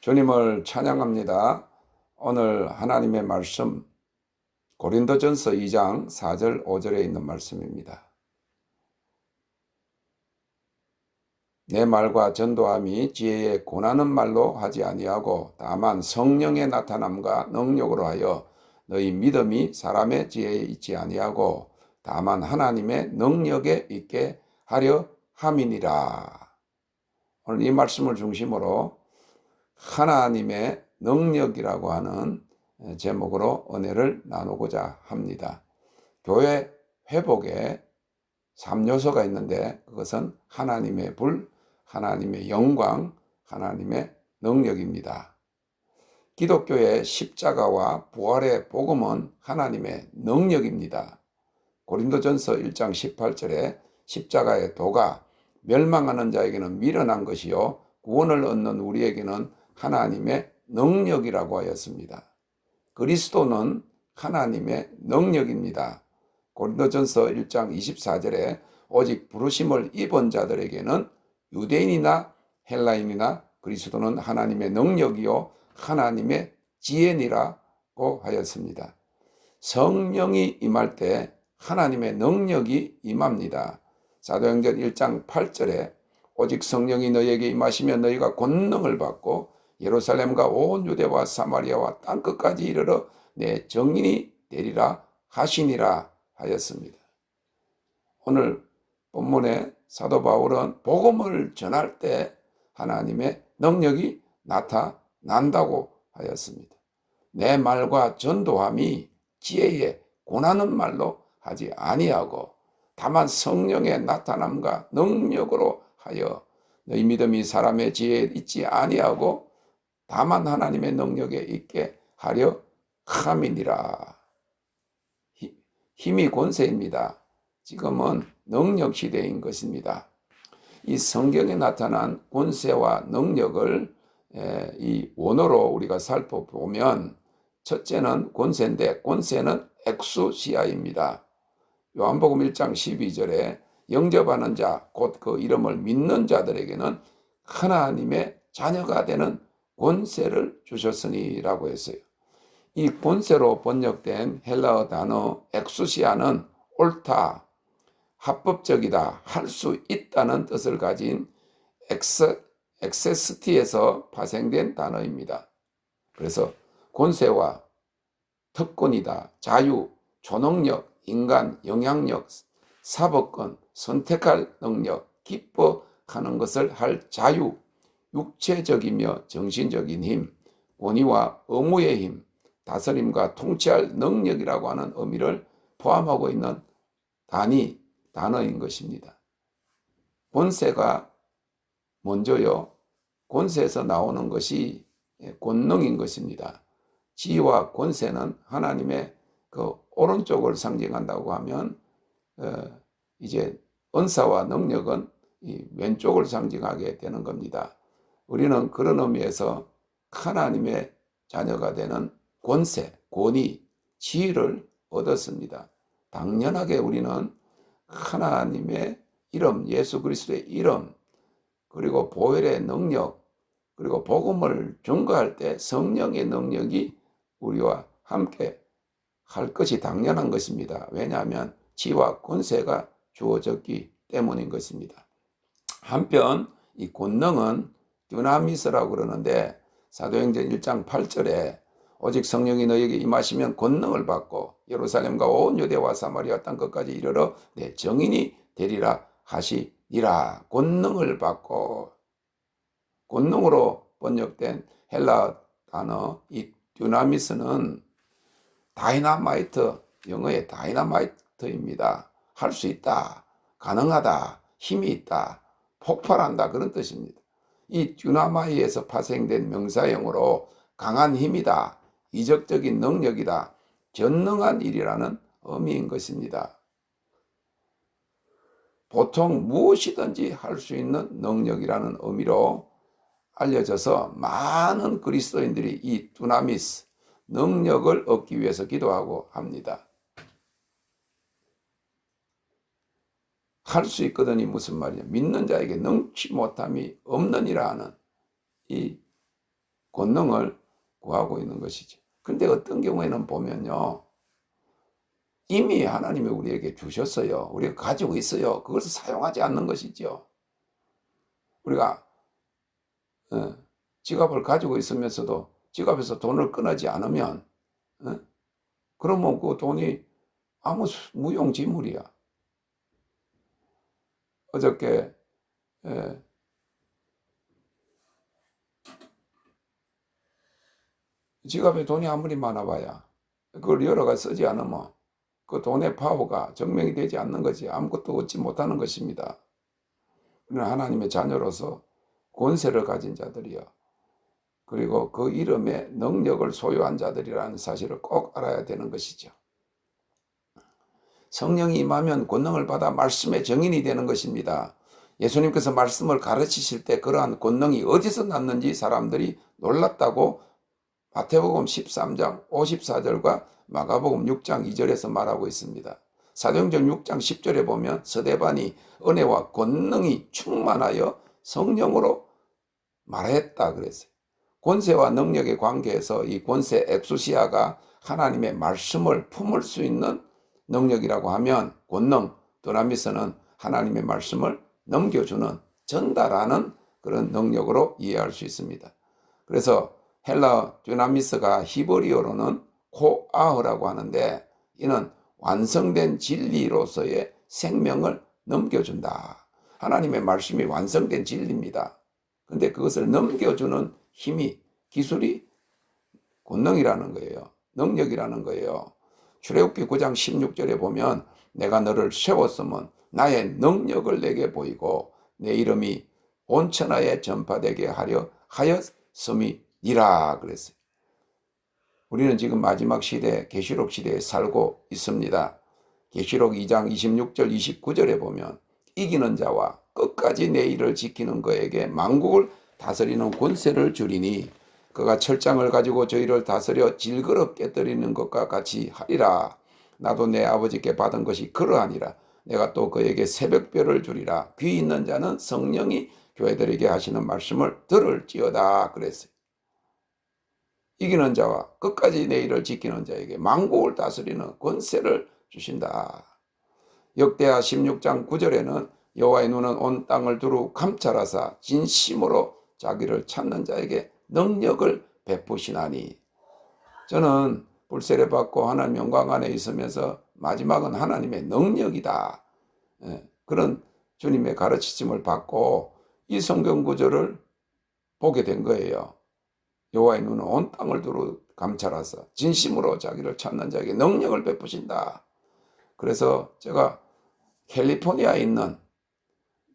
주님을 찬양합니다. 오늘 하나님의 말씀 고린도전서 2장 4절 5절에 있는 말씀입니다. 내 말과 전도함이 지혜에 고나는 말로 하지 아니하고 다만 성령의 나타남과 능력으로 하여 너희 믿음이 사람의 지혜에 있지 아니하고 다만 하나님의 능력에 있게 하려 함이니라. 오늘 이 말씀을 중심으로 하나님의 능력이라고 하는 제목으로 은혜를 나누고자 합니다. 교회 회복에 3요소가 있는데 그것은 하나님의 불, 하나님의 영광, 하나님의 능력입니다. 기독교의 십자가와 부활의 복음은 하나님의 능력입니다. 고린도전서 1장 18절에 십자가의 도가 멸망하는 자에게는 미련한 것이요 구원을 얻는 우리에게는 하나님의 능력이라고 하였습니다. 그리스도는 하나님의 능력입니다. 고린도전서 1장 24절에 오직 부르심을 입은 자들에게는 유대인이나 헬라인이나 그리스도는 하나님의 능력이요 하나님의 지혜니라고 하였습니다. 성령이 임할 때 하나님의 능력이 임합니다. 사도행전 1장 8절에 오직 성령이 너희에게 임하시면 너희가 권능을 받고 예루살렘과 온 유대와 사마리아와 땅끝까지 이르러 내 증인이 되리라 하시니라 하였습니다. 오늘 본문에 사도 바울은 복음을 전할 때 하나님의 능력이 나타난다고 하였습니다. 내 말과 전도함이 지혜에 고나는 말로 하지 아니하고 다만 성령의 나타남과 능력으로 하여 너희 믿음이 사람의 지혜에 있지 아니하고 다만 하나님의 능력에 있게 하려 함이니라. 힘이 권세입니다. 지금은 능력 시대인 것입니다. 이 성경에 나타난 권세와 능력을 이 원어로 우리가 살펴보면 첫째는 권세인데 권세는 엑수시아입니다. 요한복음 1장 12절에 영접하는 자, 곧 그 이름을 믿는 자들에게는 하나님의 자녀가 되는 권세를 주셨으니라고 했어요. 이 권세로 번역된 헬라어 단어 엑수시아는 옳다, 합법적이다, 할 수 있다는 뜻을 가진 엑세스티에서 파생된 단어입니다. 그래서 권세와 특권이다, 자유, 초능력, 인간, 영향력, 사법권, 선택할 능력, 기뻐하는 것을 할 자유, 육체적이며 정신적인 힘, 권위와 의무의 힘, 다스림과 통치할 능력이라고 하는 의미를 포함하고 있는 단어인 것입니다. 권세가 먼저요. 권세에서 나오는 것이 권능인 것입니다. 지위와 권세는 하나님의 그 오른쪽을 상징한다고 하면 이제 은사와 능력은 이 왼쪽을 상징하게 되는 겁니다. 우리는 그런 의미에서 하나님의 자녀가 되는 권세, 권위, 지위를 얻었습니다. 당연하게 우리는 하나님의 이름, 예수 그리스도의 이름, 그리고 보혈의 능력, 그리고 복음을 증거할 때 성령의 능력이 우리와 함께 할 것이 당연한 것입니다. 왜냐하면 지위와 권세가 주어졌기 때문인 것입니다. 한편 이 권능은 듀나미스라고 그러는데 사도행전 1장 8절에 오직 성령이 너에게 임하시면 권능을 받고 예루살렘과 온 유대와 사마리아 땅끝까지 이르러 내 증인이 되리라 하시니라. 권능을 받고, 권능으로 번역된 헬라 단어 이 듀나미스는 다이나마이트, 영어의 다이나마이트입니다. 할 수 있다, 가능하다, 힘이 있다, 폭발한다, 그런 뜻입니다. 이 듀나마이에서 파생된 명사형으로 강한 힘이다, 이적적인 능력이다, 전능한 일이라는 의미인 것입니다. 보통 무엇이든지 할 수 있는 능력이라는 의미로 알려져서 많은 그리스도인들이 이 듀나미스, 능력을 얻기 위해서 기도하고 합니다. 할 수 있거든이 무슨 말이냐? 믿는 자에게 능치 못함이 없느니라 하는 이 권능을 구하고 있는 것이죠. 근데 어떤 경우에는 보면요, 이미 하나님이 우리에게 주셨어요. 우리가 가지고 있어요. 그것을 사용하지 않는 것이죠. 우리가 지갑을 가지고 있으면서도 지갑에서 돈을 꺼내지 않으면 그러면 그 돈이 아무 무용지물이야. 어저께 지갑에 돈이 아무리 많아봐야 그걸 열어가 쓰지 않으면 그 돈의 파워가 증명이 되지 않는 거지. 아무것도 얻지 못하는 것입니다. 그러나 하나님의 자녀로서 권세를 가진 자들이요, 그리고 그 이름의 능력을 소유한 자들이라는 사실을 꼭 알아야 되는 것이죠. 성령이 임하면 권능을 받아 말씀의 증인이 되는 것입니다. 예수님께서 말씀을 가르치실 때 그러한 권능이 어디서 났는지 사람들이 놀랐다고 마태복음 13장 54절과 마가복음 6장 2절에서 말하고 있습니다. 사도행전 6장 10절에 보면 서대반이 은혜와 권능이 충만하여 성령으로 말했다 그랬어요. 권세와 능력의 관계에서 이 권세 엑수시아가 하나님의 말씀을 품을 수 있는 능력이라고 하면, 권능 두나미스는 하나님의 말씀을 넘겨주는, 전달하는 그런 능력으로 이해할 수 있습니다. 그래서 헬라 두나미스가 히브리어로는 코아흐라고 하는데, 이는 완성된 진리로서의 생명을 넘겨준다. 하나님의 말씀이 완성된 진리입니다. 근데 그것을 넘겨주는 힘이, 기술이 권능이라는 거예요. 능력이라는 거예요. 출애굽기 9장 16절에 보면 내가 너를 세웠으면 나의 능력을 내게 보이고 내 이름이 온 천하에 전파되게 하려 하였음이니라 그랬어요. 우리는 지금 마지막 시대, 계시록 시대에 살고 있습니다. 계시록 2장 26절 29절에 보면 이기는 자와 끝까지 내 일을 지키는 그에게 만국을 다스리는 권세를 주리니 그가 철장을 가지고 저희를 다스려 질그럽 깨뜨리는 것과 같이 하리라. 나도 내 아버지께 받은 것이 그러하니라. 내가 또 그에게 새벽별을 주리라. 귀 있는 자는 성령이 교회들에게 하시는 말씀을 들을지어다 그랬어요. 이기는 자와 끝까지 내 일을 지키는 자에게 만국을 다스리는 권세를 주신다. 역대하 16장 9절에는 여호와의 눈은 온 땅을 두루 감찰하사 진심으로 자기를 찾는 자에게 능력을 베푸시나니. 저는 불세례 받고 하나님 영광 안에 있으면서 마지막은 하나님의 능력이다, 그런 주님의 가르치심을 받고 이 성경 구절을 보게 된 거예요. 여호와의 눈은 온 땅을 두루 감찰하사 진심으로 자기를 찾는 자에게 능력을 베푸신다. 그래서 제가 캘리포니아에 있는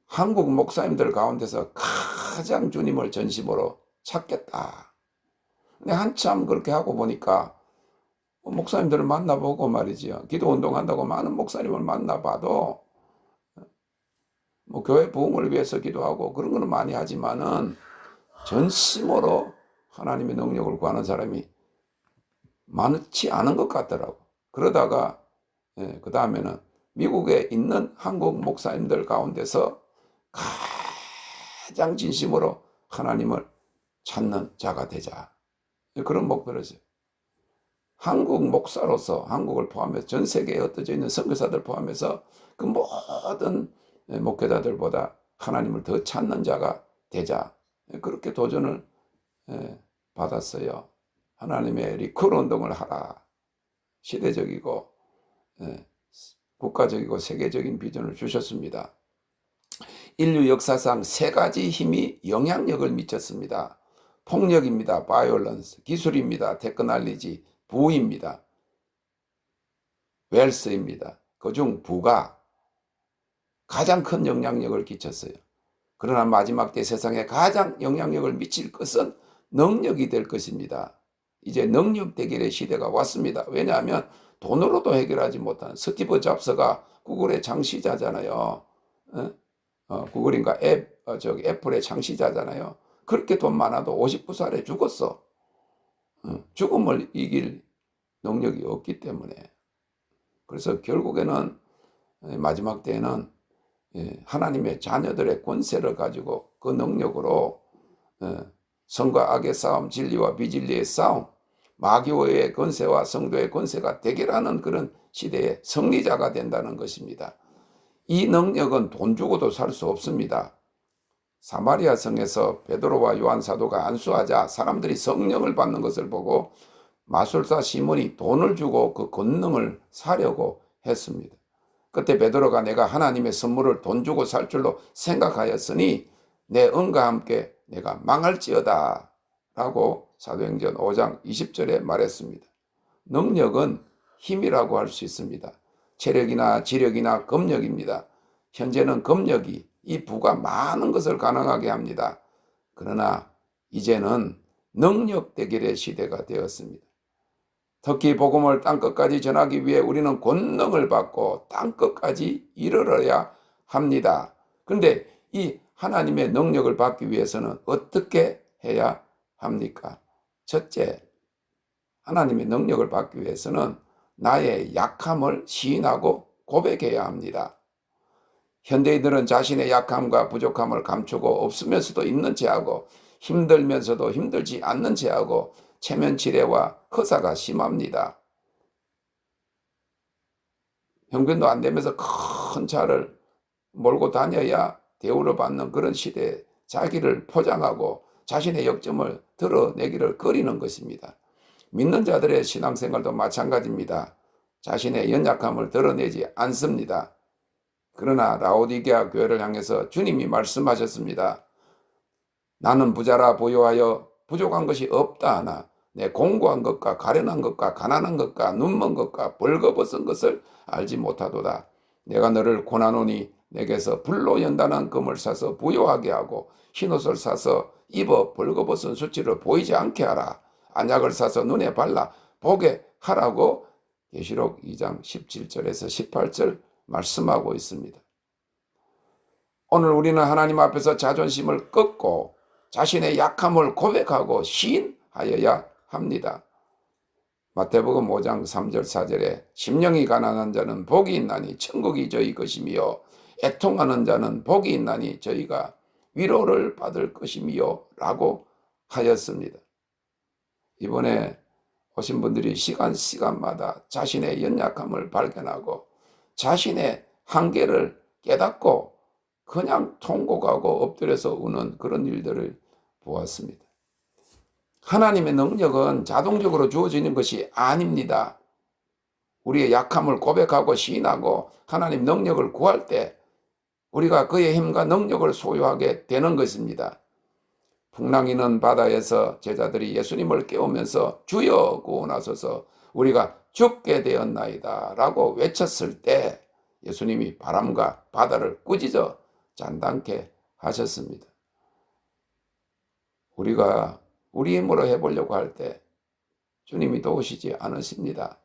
한국 목사님들 가운데서 가장 주님을 전심으로 찾겠다. 근데 한참 그렇게 하고 보니까 목사님들을 만나보고 말이지요, 기도 운동한다고 많은 목사님을 만나봐도 뭐 교회 부흥을 위해서 기도하고 그런 거는 많이 하지만은 전심으로 하나님의 능력을 구하는 사람이 많지 않은 것 같더라고. 그러다가 그 다음에는 미국에 있는 한국 목사님들 가운데서 가장 진심으로 하나님을 찾는 자가 되자, 그런 목표를 했어요. 한국 목사로서 한국을 포함해서 전 세계에 흩어져 있는 선교사들 포함해서 그 모든 목회자들보다 하나님을 더 찾는 자가 되자, 그렇게 도전을 받았어요. 하나님의 리콜 운동을 하라. 시대적이고 국가적이고 세계적인 비전을 주셨습니다. 인류 역사상 세 가지 힘이 영향력을 미쳤습니다. 폭력입니다. 바이올런스. 기술입니다. 테크놀로지. 부입니다. 웰스입니다. 그중 부가 가장 큰 영향력을 끼쳤어요. 그러나 마지막 때 세상에 가장 영향력을 미칠 것은 능력이 될 것입니다. 이제 능력 대결의 시대가 왔습니다. 왜냐하면 돈으로도 해결하지 못하는, 스티브 잡스가 구글의 창시자잖아요. 구글인가 애플의 창시자잖아요. 그렇게 돈 많아도 59살에 죽었어. 죽음을 이길 능력이 없기 때문에. 그래서 결국에는 마지막 때에는 하나님의 자녀들의 권세를 가지고 그 능력으로 선과 악의 싸움, 진리와 비진리의 싸움, 마귀의 권세와 성도의 권세가 대결하는 그런 시대의 승리자가 된다는 것입니다. 이 능력은 돈 주고도 살 수 없습니다. 사마리아 성에서 베드로와 요한 사도가 안수하자 사람들이 성령을 받는 것을 보고 마술사 시몬이 돈을 주고 그 권능을 사려고 했습니다. 그때 베드로가 내가 하나님의 선물을 돈 주고 살 줄로 생각하였으니 내 은과 함께 내가 망할지어다 라고 사도행전 5장 20절에 말했습니다. 능력은 힘이라고 할 수 있습니다. 체력이나 지력이나 검력입니다. 현재는 검력이 이 부가 많은 것을 가능하게 합니다. 그러나 이제는 능력 대결의 시대가 되었습니다. 특히 복음을 땅끝까지 전하기 위해 우리는 권능을 받고 땅끝까지 이르러야 합니다. 그런데 이 하나님의 능력을 받기 위해서는 어떻게 해야 합니까? 첫째, 하나님의 능력을 받기 위해서는 나의 약함을 시인하고 고백해야 합니다. 현대인들은 자신의 약함과 부족함을 감추고 없으면서도 있는 체하고 힘들면서도 힘들지 않는 체하고 체면치레와 허사가 심합니다. 형편도 안 되면서 큰 차를 몰고 다녀야 대우를 받는 그런 시대에 자기를 포장하고 자신의 역점을 드러내기를 꺼리는 것입니다. 믿는 자들의 신앙생활도 마찬가지입니다. 자신의 연약함을 드러내지 않습니다. 그러나 라오디게아 교회를 향해서 주님이 말씀하셨습니다. 나는 부자라 보요하여 부족한 것이 없다 하나 내 공고한 것과 가련한 것과 가난한 것과 눈먼 것과 벌거벗은 것을 알지 못하도다. 내가 너를 고난하노니 내게서 불로 연단한 금을 사서 부요하게 하고 흰옷을 사서 입어 벌거벗은 수치를 보이지 않게 하라. 안약을 사서 눈에 발라 보게 하라고 계시록 2장 17절에서 18절 말씀하고 있습니다. 오늘 우리는 하나님 앞에서 자존심을 꺾고 자신의 약함을 고백하고 시인하여야 합니다. 마태복음 5장 3절 4절에 심령이 가난한 자는 복이 있나니 천국이 저희 것이며 애통하는 자는 복이 있나니 저희가 위로를 받을 것이며 라고 하였습니다. 이번에 오신 분들이 시간마다 자신의 연약함을 발견하고 자신의 한계를 깨닫고 그냥 통곡하고 엎드려서 우는 그런 일들을 보았습니다. 하나님의 능력은 자동적으로 주어지는 것이 아닙니다. 우리의 약함을 고백하고 시인하고 하나님 능력을 구할 때 우리가 그의 힘과 능력을 소유하게 되는 것입니다. 풍랑이는 바다에서 제자들이 예수님을 깨우면서 주여 구원하소서 우리가 죽게 되었나이다 라고 외쳤을 때 예수님이 바람과 바다를 꾸짖어 잔담케 하셨습니다. 우리가 우리 힘으로 해보려고 할 때 주님이 도우시지 않으십니다.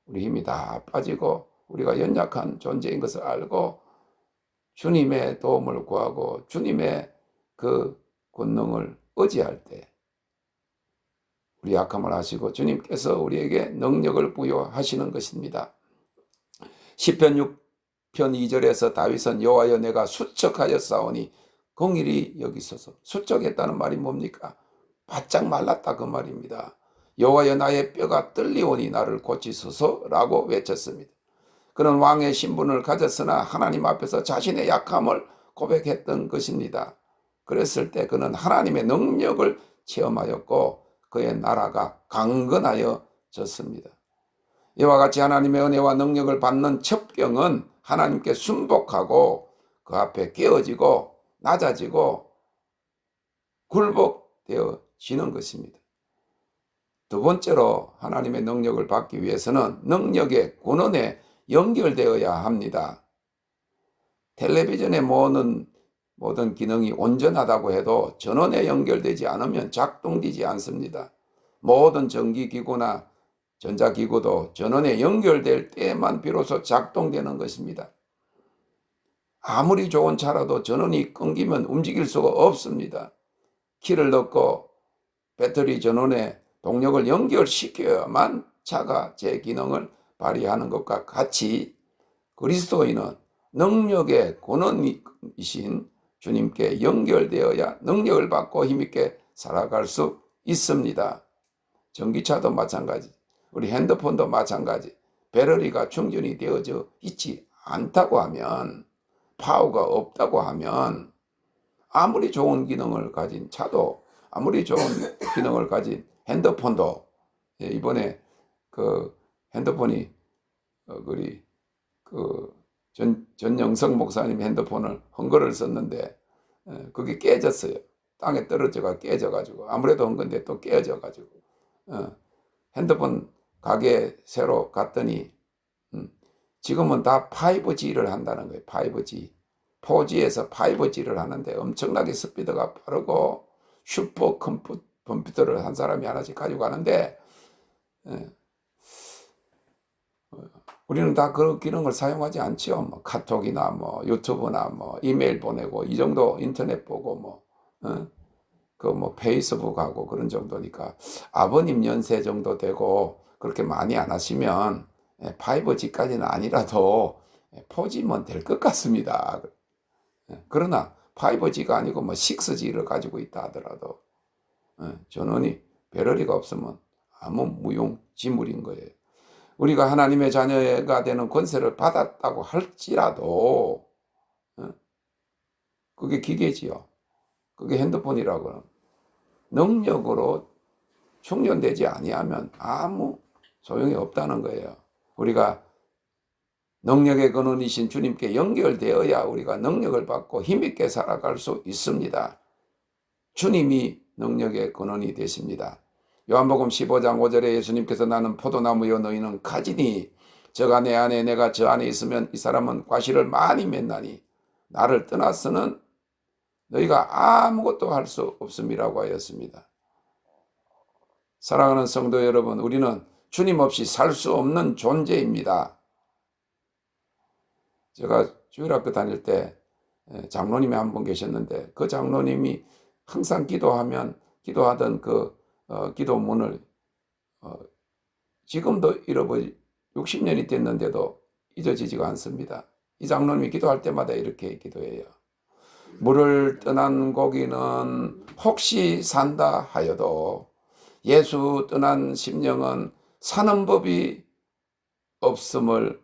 우리 힘이 다 빠지고 우리가 연약한 존재인 것을 알고 주님의 도움을 구하고 주님의 그 권능을 의지할 때 우리 약함을 아시고 주님께서 우리에게 능력을 부여하시는 것입니다. 시편 6편 2절에서 다윗은 여호와여 내가 수척하였사오니 공일이 여기소서. 수척했다는 말이 뭡니까? 바짝 말랐다 그 말입니다. 여호와여 나의 뼈가 떨리오니 나를 고치소서라고 외쳤습니다. 그는 왕의 신분을 가졌으나 하나님 앞에서 자신의 약함을 고백했던 것입니다. 그랬을 때 그는 하나님의 능력을 체험하였고 그의 나라가 강건하여졌습니다. 이와 같이 하나님의 은혜와 능력을 받는 첩경은 하나님께 순복하고 그 앞에 깨어지고 낮아지고 굴복되어지는 것입니다. 두 번째로 하나님의 능력을 받기 위해서는 능력의 권한에 연결되어야 합니다. 텔레비전의 모든 기능이 온전하다고 해도 전원에 연결되지 않으면 작동되지 않습니다. 모든 전기기구나 전자기구도 전원에 연결될 때만 비로소 작동되는 것입니다. 아무리 좋은 차라도 전원이 끊기면 움직일 수가 없습니다. 키를 넣고 배터리 전원에 동력을 연결시켜야만 차가 제 기능을 발휘하는 것과 같이 그리스도인은 능력의 권원이신 주님께 연결되어야 능력을 받고 힘있게 살아갈 수 있습니다. 전기차도 마찬가지, 우리 핸드폰도 마찬가지. 배터리가 충전이 되어져 있지 않다고 하면, 파워가 없다고 하면 아무리 좋은 기능을 가진 차도, 아무리 좋은 기능을 가진 핸드폰도, 이번에 그 핸드폰이 우리 전영석 목사님 핸드폰을 헌거를 썼는데 그게 깨졌어요. 땅에 떨어져가 깨져가지고, 아무래도 헌건데 또 깨져가지고, 핸드폰 가게 새로 갔더니 지금은 다 5G를 한다는 거예요. 5G. 4G에서 5G를 하는데 엄청나게 스피드가 빠르고 슈퍼 컴퓨터를 한 사람이 하나씩 가지고 가는데, 우리는 다 그 기능을 사용하지 않죠. 뭐 카톡이나 뭐 유튜브나 뭐 이메일 보내고 이 정도, 인터넷 보고 뭐 그 뭐 페이스북 하고 그런 정도니까, 아버님 연세 정도 되고 그렇게 많이 안 하시면 5G까지는 아니라도 4G면 될 것 같습니다. 그러나 5G가 아니고 뭐 6G를 가지고 있다 하더라도 전원이, 배터리가 없으면 아무 무용지물인 거예요. 우리가 하나님의 자녀가 되는 권세를 받았다고 할지라도 그게 기계지요. 그게 핸드폰이라고 능력으로 충전되지 아니하면 아무 소용이 없다는 거예요. 우리가 능력의 근원이신 주님께 연결되어야 우리가 능력을 받고 힘있게 살아갈 수 있습니다. 주님이 능력의 근원이 되십니다. 요한복음 15장 5절에 예수님께서 나는 포도나무요 너희는 가지니 저가 내 안에 내가 저 안에 있으면 이 사람은 과실을 많이 맺나니 나를 떠나서는 너희가 아무것도 할 수 없음이라고 하였습니다. 사랑하는 성도 여러분, 우리는 주님 없이 살 수 없는 존재입니다. 제가 주일학교 다닐 때 장로님이 한 분 계셨는데, 그 장로님이 항상 기도하던 그 기도문을 지금도 잃어버리 60년이 됐는데도 잊어지지가 않습니다. 이 장로님이 기도할 때마다 이렇게 기도해요. 물을 떠난 고기는 혹시 산다 하여도 예수 떠난 심령은 사는 법이 없음을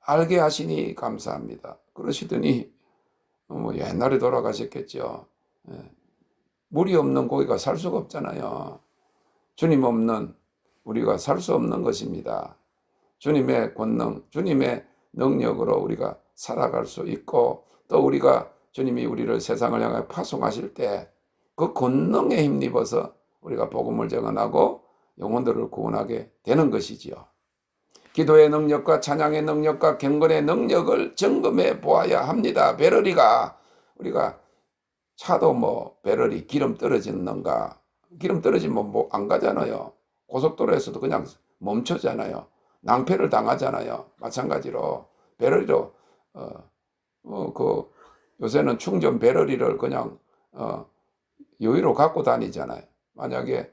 알게 하시니 감사합니다. 그러시더니 뭐 옛날에 돌아가셨겠죠. 물이 없는 고기가 살 수가 없잖아요. 주님 없는 우리가 살 수 없는 것입니다. 주님의 권능, 주님의 능력으로 우리가 살아갈 수 있고, 또 우리가 주님이 우리를 세상을 향해 파송하실 때 그 권능에 힘입어서 우리가 복음을 전하고 영혼들을 구원하게 되는 것이지요. 기도의 능력과 찬양의 능력과 경건의 능력을 점검해 보아야 합니다. 배터리가, 우리가 차도 뭐 배터리 기름 떨어지는가, 기름 떨어지면 뭐 안 가잖아요. 고속도로에서도 그냥 멈춰잖아요. 낭패를 당하잖아요. 마찬가지로 배터리로 요새는 충전 배터리를 그냥 여유로 갖고 다니잖아요. 만약에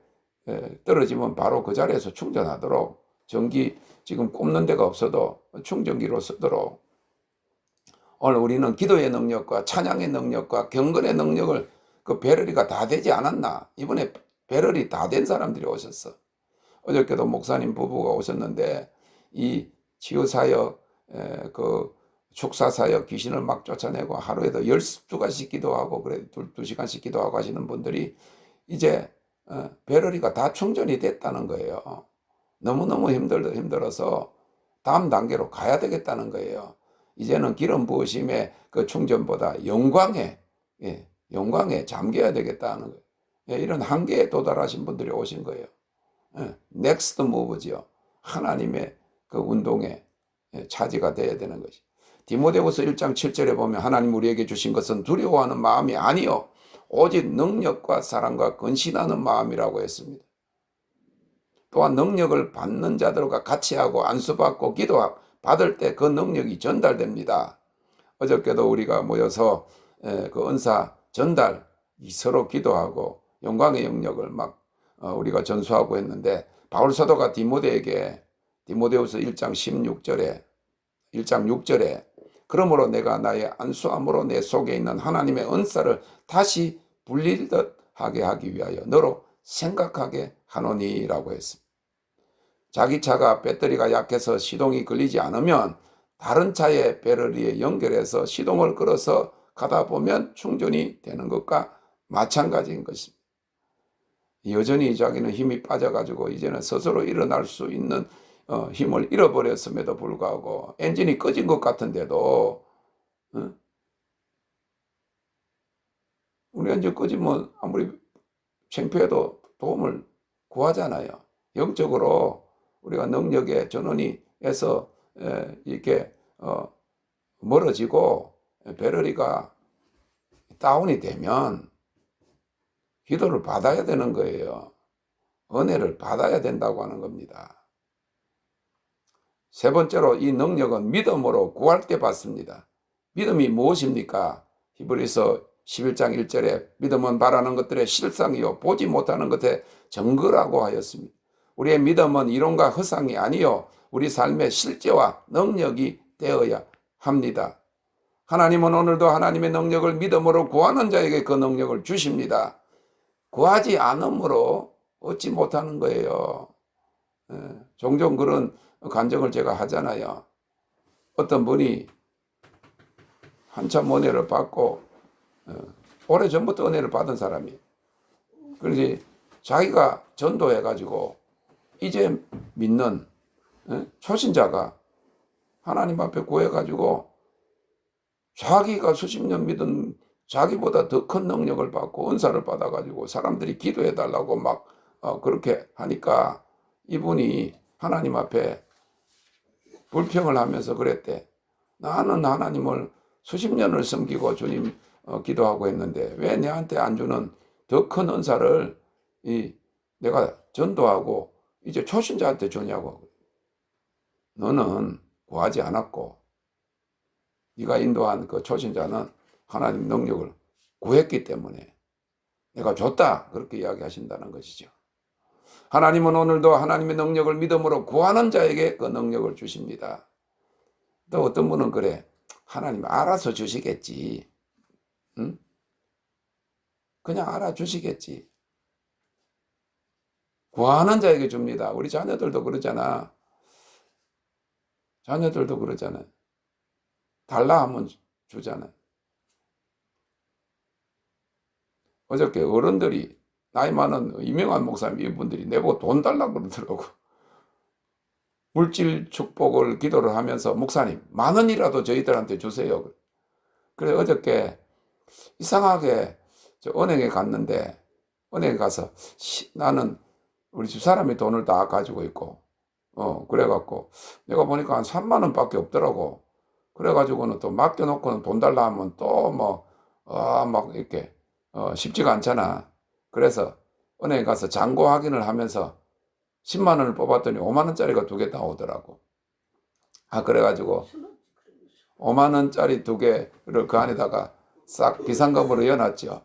떨어지면 바로 그 자리에서 충전하도록, 전기 지금 꼽는 데가 없어도 충전기로 쓰도록, 오늘 우리는 기도의 능력과 찬양의 능력과 경건의 능력을, 그 배터리가 다 되지 않았나? 이번에 배터리 다 된 사람들이 오셨어. 어저께도 목사님 부부가 오셨는데, 이 치유사역, 그 축사사역 귀신을 막 쫓아내고 하루에도 12시간씩 기도하고, 그래 2시간씩 기도하고 하시는 분들이 이제 배터리가 다 충전이 됐다는 거예요. 너무너무 힘들어서 다음 단계로 가야 되겠다는 거예요. 이제는 기름 부으심의 그 충전보다 영광에 잠겨야 되겠다는 거예요. 이런 한계에 도달하신 분들이 오신 거예요. 넥스트 무브지요. 하나님의 그 운동에 차지가 돼야 되는 것이. 디모데후서 1장 7절에 보면 하나님 우리에게 주신 것은 두려워하는 마음이 아니요 오직 능력과 사랑과 근신하는 마음이라고 했습니다. 또한 능력을 받는 자들과 같이 하고 안수받고 기도 받을 때 그 능력이 전달됩니다. 어저께도 우리가 모여서 그 은사 전달, 서로 기도하고 영광의 영역을 막 우리가 전수하고 했는데, 바울 사도가 디모데에게 디모데후서 1장 6절에 그러므로 내가 나의 안수함으로 내 속에 있는 하나님의 은사를 다시 불리듯 하게 하기 위하여 너로 생각하게 하노니라고 했습니다. 자기 차가 배터리가 약해서 시동이 걸리지 않으면 다른 차의 배터리에 연결해서 시동을 걸어서 가다 보면 충전이 되는 것과 마찬가지인 것입니다. 여전히 자기는 힘이 빠져가지고 이제는 스스로 일어날 수 있는 힘을 잃어버렸음에도 불구하고 엔진이 꺼진 것 같은데도 우리 엔진 꺼지면 아무리 창피해도 도움을 구하잖아요. 영적으로 우리가 능력의 전원이 해서 이렇게 멀어지고 배터리가 다운이 되면 기도를 받아야 되는 거예요. 은혜를 받아야 된다고 하는 겁니다. 세 번째로 이 능력은 믿음으로 구할 때 받습니다. 믿음이 무엇입니까? 히브리서 11장 1절에 믿음은 바라는 것들의 실상이요 보지 못하는 것의 증거라고 하였습니다. 우리의 믿음은 이론과 허상이 아니요 우리 삶의 실제와 능력이 되어야 합니다. 하나님은 오늘도 하나님의 능력을 믿음으로 구하는 자에게 그 능력을 주십니다. 구하지 않음으로 얻지 못하는 거예요. 종종 그런 간증을 제가 하잖아요. 어떤 분이 한참 은혜를 받고 오래전부터 은혜를 받은 사람이 그런데 자기가 전도해가지고 이제 믿는 초신자가 하나님 앞에 구해가지고 자기가 수십 년 믿은 자기보다 더 큰 능력을 받고 은사를 받아가지고 사람들이 기도해달라고 막 그렇게 하니까 이분이 하나님 앞에 불평을 하면서 그랬대. 나는 하나님을 수십 년을 섬기고 주님 기도하고 했는데 왜 내한테 안 주는 더 큰 은사를 내가 전도하고 이제 초신자한테 주냐고. 너는 구하지 않았고 네가 인도한 그 초신자는 하나님 능력을 구했기 때문에 내가 줬다 그렇게 이야기하신다는 것이죠. 하나님은 오늘도 하나님의 능력을 믿음으로 구하는 자에게 그 능력을 주십니다. 또 어떤 분은 그래. 하나님 알아서 주시겠지. 응? 그냥 알아주시겠지. 구하는 자에게 줍니다. 우리 자녀들도 그러잖아. 자녀들도 그러잖아. 달라 하면 주잖아. 어저께 어른들이 나이 많은 유명한 목사님 이분들이 내보고 돈 달라고 그러더라고. 물질 축복을 기도를 하면서 목사님 10,000원이라도 저희들한테 주세요. 그래 어저께 이상하게 저 은행에 갔는데 은행에 가서 나는 우리 집사람이 돈을 다 가지고 있고 그래갖고 내가 보니까 한 3만 원밖에 없더라고. 그래가지고는 또 맡겨놓고는 돈 달라 하면 또 막 이렇게 쉽지가 않잖아. 그래서 은행에 가서 잔고 확인을 하면서 10만 원을 뽑았더니 5만 원짜리가 2개 나오더라고. 그래가지고 5만 원짜리 2개를 그 안에다가 싹 비상금으로 넣어놨죠.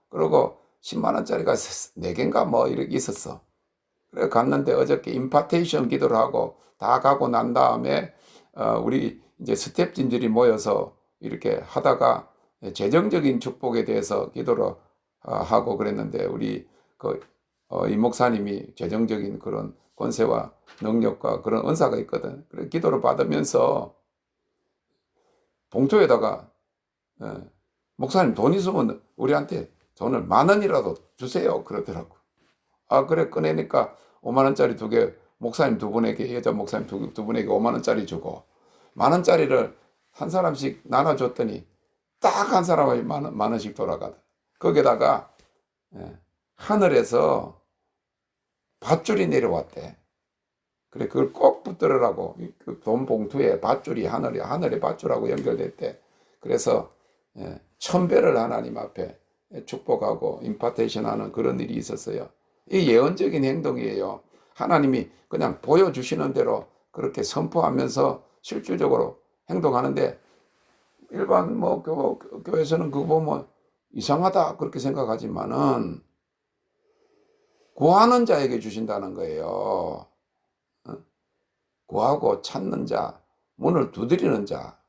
그리고 10만 원짜리가 4개인가 뭐 이렇게 있었어. 그래 갔는데 어저께 임파테이션 기도를 하고 다 가고 난 다음에 우리 이제 스태프진들이 모여서 이렇게 하다가 재정적인 축복에 대해서 기도를 하고 그랬는데 우리 이 목사님이 재정적인 그런 권세와 능력과 그런 은사가 있거든. 그래 기도를 받으면서 봉투에다가 목사님 돈 있으면 우리한테 돈을 10,000원이라도 주세요 그러더라고. 그래 꺼내니까 5만 원짜리 2개 목사님 2분에게 여자 목사님 두 분에게 5만 원짜리 주고 10,000원짜리를 한 사람씩 나눠줬더니 딱 한 사람에 만 원씩 돌아가다. 거기다가 하늘에서 밧줄이 내려왔대. 그래 그걸 꼭 붙들으라고 그 돈 봉투에 밧줄이 하늘의 밧줄하고 연결됐대. 그래서 1000배를 하나님 앞에 축복하고 임파테이션 하는 그런 일이 있었어요. 이 예언적인 행동이에요. 하나님이 그냥 보여주시는 대로 그렇게 선포하면서 실질적으로 행동하는데 일반 교회에서는 그거 보면 이상하다 그렇게 생각하지만은 구하는 자에게 주신다는 거예요. 구하고 찾는 자, 문을 두드리는 자.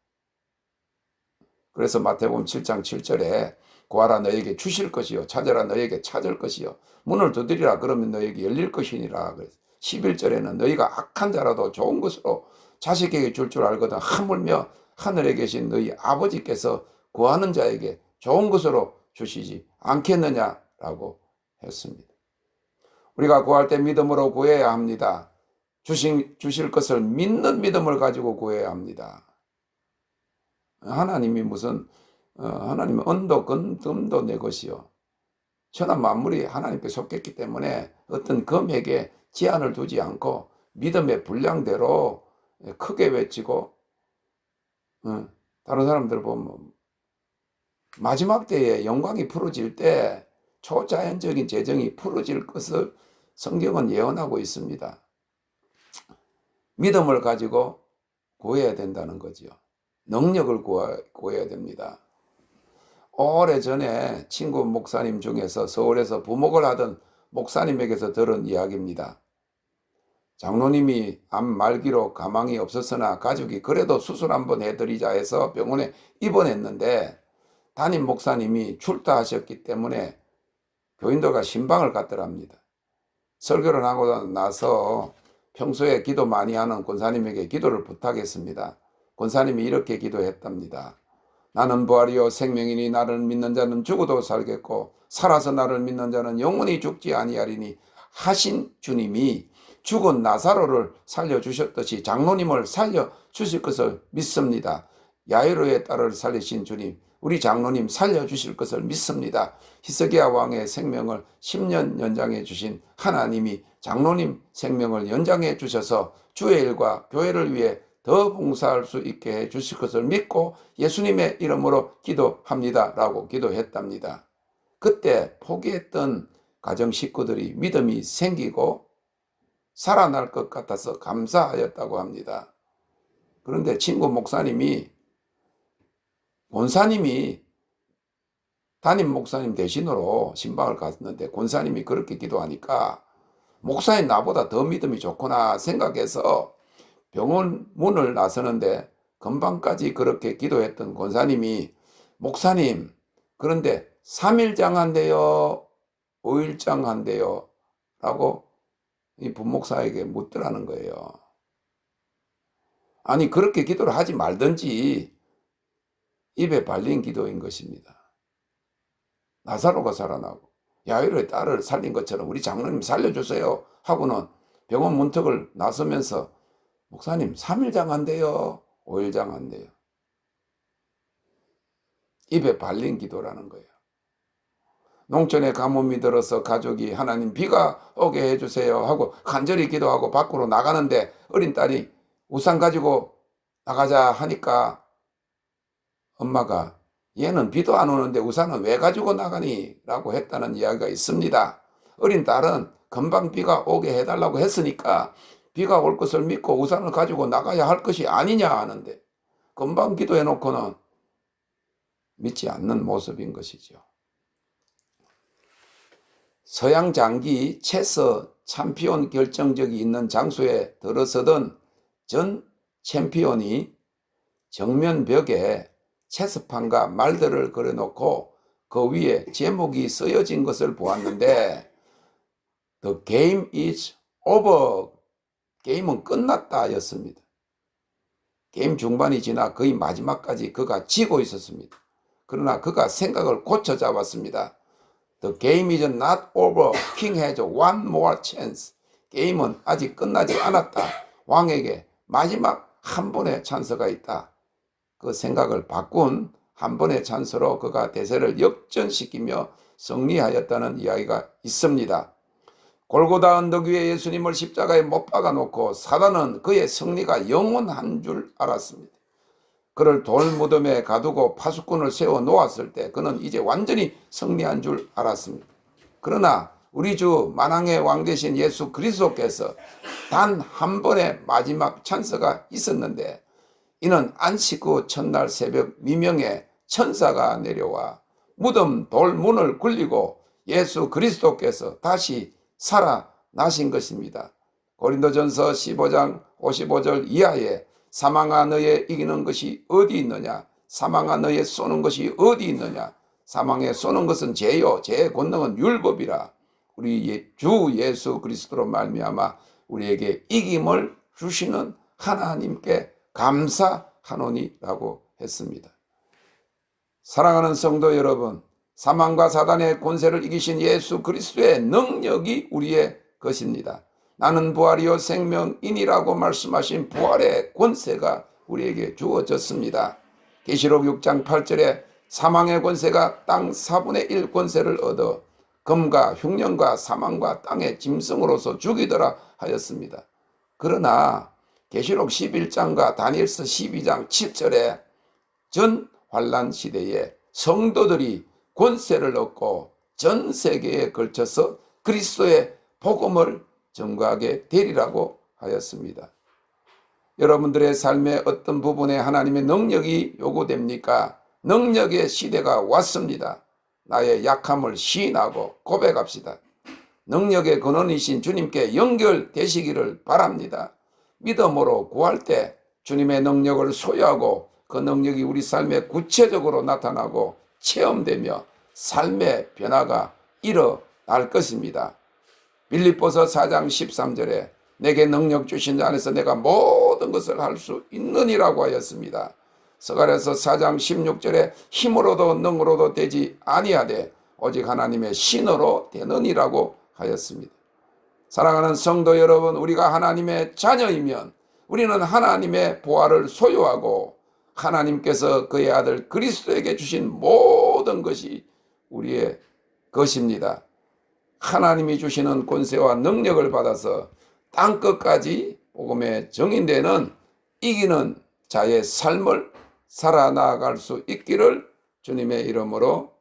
그래서 마태복음 7장 7절에 구하라 너에게 주실 것이요 찾으라 너에게 찾을 것이요 문을 두드리라 그러면 너에게 열릴 것이니라. 11절에는 너희가 악한 자라도 좋은 것으로 자식에게 줄 줄 알거든 하물며 하늘에 계신 너희 아버지께서 구하는 자에게 좋은 것으로 주시지 않겠느냐라고 했습니다. 우리가 구할 때 믿음으로 구해야 합니다. 주실 것을 믿는 믿음을 가지고 구해야 합니다. 하나님이 하나님은 언도 금도 내 것이요 천하 만물이 하나님께 속했기 때문에 어떤 금액에 제한을 두지 않고 믿음의 분량대로 크게 외치고, 다른 사람들 보면 마지막 때에 영광이 풀어질 때 초자연적인 재정이 풀어질 것을 성경은 예언하고 있습니다. 믿음을 가지고 구해야 된다는 거죠. 능력을 구해야 됩니다. 오래전에 친구 목사님 중에서 서울에서 부목을 하던 목사님에게서 들은 이야기입니다. 장로님이 암 말기로 가망이 없었으나 가족이 그래도 수술 한번 해드리자 해서 병원에 입원했는데 담임 목사님이 출타하셨기 때문에 교인들과 신방을 갔더랍니다. 설교를 하고 나서 평소에 기도 많이 하는 권사님에게 기도를 부탁했습니다. 권사님이 이렇게 기도했답니다. 나는 부활이요 생명이니 나를 믿는 자는 죽어도 살겠고 살아서 나를 믿는 자는 영원히 죽지 아니하리니 하신 주님이 죽은 나사로를 살려주셨듯이 장로님을 살려주실 것을 믿습니다. 야이로의 딸을 살리신 주님, 우리 장로님 살려주실 것을 믿습니다. 히스기야 왕의 생명을 10년 연장해 주신 하나님이 장로님 생명을 연장해 주셔서 주의 일과 교회를 위해 더 봉사할 수 있게 해 주실 것을 믿고 예수님의 이름으로 기도합니다 라고 기도했답니다. 그때 포기했던 가정 식구들이 믿음이 생기고 살아날 것 같아서 감사하였다고 합니다. 그런데 친구 목사님이 권사님이 담임 목사님 대신으로 신방을 갔는데 권사님이 그렇게 기도하니까 목사인 나보다 더 믿음이 좋구나 생각해서 병원 문을 나서는데 금방까지 그렇게 기도했던 권사님이 목사님 그런데 3일장 한대요 5일장 한대요 라고 이 부목사에게 묻더라는 거예요. 아니 그렇게 기도를 하지 말든지 입에 발린 기도인 것입니다. 나사로가 살아나고 야이로의 딸을 살린 것처럼 우리 장로님 살려주세요 하고는 병원 문턱을 나서면서 목사님 3일장 한대요 5일장 한대요. 입에 발린 기도라는 거예요. 농촌에 가뭄이 들어서 가족이 하나님 비가 오게 해주세요 하고 간절히 기도하고 밖으로 나가는데 어린 딸이 우산 가지고 나가자 하니까 엄마가 얘는 비도 안 오는데 우산은 왜 가지고 나가니? 라고 했다는 이야기가 있습니다. 어린 딸은 금방 비가 오게 해달라고 했으니까 비가 올 것을 믿고 우산을 가지고 나가야 할 것이 아니냐 하는데 금방 기도해놓고는 믿지 않는 모습인 것이죠. 서양 장기 체스 챔피언 결정적이 있는 장소에 들어서던 전 챔피언이 정면 벽에 체스판과 말들을 그려놓고 그 위에 제목이 쓰여진 것을 보았는데 The game is over. 게임은 끝났다 였습니다. 게임 중반이 지나 거의 마지막까지 그가 지고 있었습니다. 그러나 그가 생각을 고쳐 잡았습니다. The game is not over. King has one more chance. 게임은 아직 끝나지 않았다. 왕에게 마지막 한 번의 찬스가 있다. 그 생각을 바꾼 한 번의 찬스로 그가 대세를 역전시키며 승리하였다는 이야기가 있습니다. 골고다 언덕 위에 예수님을 십자가에 못 박아놓고 사단은 그의 승리가 영원한 줄 알았습니다. 그를 돌무덤에 가두고 파수꾼을 세워 놓았을 때 그는 이제 완전히 승리한 줄 알았습니다. 그러나 우리 주 만왕의 왕 되신 예수 그리스도께서 단 한 번의 마지막 찬스가 있었는데 이는 안식 후 첫날 새벽 미명에 천사가 내려와 무덤 돌문을 굴리고 예수 그리스도께서 다시 살아나신 것입니다. 고린도전서 15장 55절 이하에 사망아 너의 이기는 것이 어디 있느냐? 사망아 너의 쏘는 것이 어디 있느냐? 사망에 쏘는 것은 죄요 죄의 권능은 율법이라. 우리 주 예수 그리스도로 말미암아 우리에게 이김을 주시는 하나님께 감사하노니라고 했습니다. 사랑하는 성도 여러분, 사망과 사단의 권세를 이기신 예수 그리스도의 능력이 우리의 것입니다. 나는 부활이요 생명이니라고 말씀하신 부활의 권세가 우리에게 주어졌습니다. 계시록 6장 8절에 사망의 권세가 땅 4분의 1 권세를 얻어 금과 흉년과 사망과 땅의 짐승으로서 죽이더라 하였습니다. 그러나 계시록 11장과 다니엘서 12장 7절에 전 환란 시대에 성도들이 권세를 얻고 전 세계에 걸쳐서 그리스도의 복음을 전가하게 되리라고 하였습니다. 여러분들의 삶의 어떤 부분에 하나님의 능력이 요구됩니까? 능력의 시대가 왔습니다. 나의 약함을 시인하고 고백합시다. 능력의 근원이신 주님께 연결되시기를 바랍니다. 믿음으로 구할 때 주님의 능력을 소유하고 그 능력이 우리 삶에 구체적으로 나타나고 체험되며 삶의 변화가 일어날 것입니다. 빌립보서 4장 13절에 내게 능력 주신 자 안에서 내가 모든 것을 할 수 있느니라고 하였습니다. 스가랴서 4장 16절에 힘으로도 능으로도 되지 아니하되 오직 하나님의 신으로 되느니라고 하였습니다. 사랑하는 성도 여러분, 우리가 하나님의 자녀이면 우리는 하나님의 보화를 소유하고 하나님께서 그의 아들 그리스도에게 주신 모든 것이 우리의 것입니다. 하나님이 주시는 권세와 능력을 받아서 땅끝까지 복음의 증인되는 이기는 자의 삶을 살아나갈 수 있기를 주님의 이름으로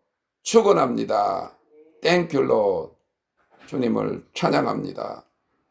축원합니다. 땡큐 로 주님을 찬양합니다.